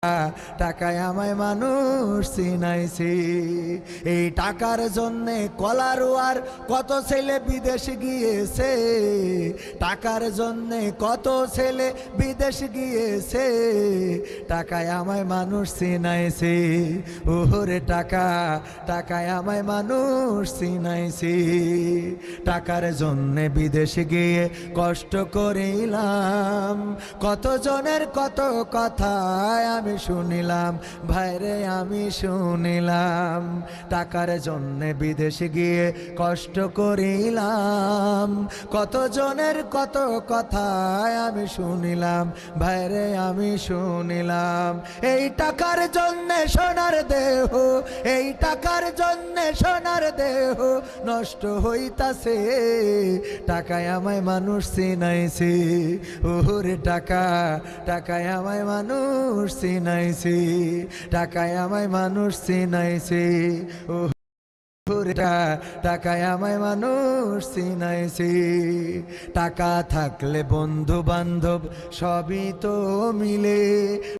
টাকায় আমায় মানুষ চিনাইছে। এই টাকার জন্যে কলারোয়ার কত ছেলে বিদেশ গিয়েছে, টাকার জন্যে কত ছেলে বিদেশ গিয়েছে। টাকায় আমায় মানুষ চিনাইছে, ওরে টাকা, টাকায় আমায় মানুষ চিনাইছে। টাকার জন্যে বিদেশ গিয়ে কষ্ট করিলাম, কত জনের কত কথা আমি শুনিলাম, ভাইরে আমি শুনিলাম। টাকার জন্যে বিদেশে গিয়ে কষ্ট করিলাম, কত জনের কত কথা আমি শুনিলাম, ভাইরে আমি শুনিলাম। এই টাকার জন্যে সোনার দেহ, এই টাকার জন্যে সোনার দেহ নষ্ট হইতাছে। টাকায় আমায় মানুষ চিনাইছে, ওরে টাকা, টাকায় আমায় মানুষ চিনাইছে, টাকায় আমায় মানুষ চিনাইছে। ওরে টাকায় আমায় মানুষ চিনাইছে। টাকা থাকলে বন্ধু বান্ধব সবই তো মিলে।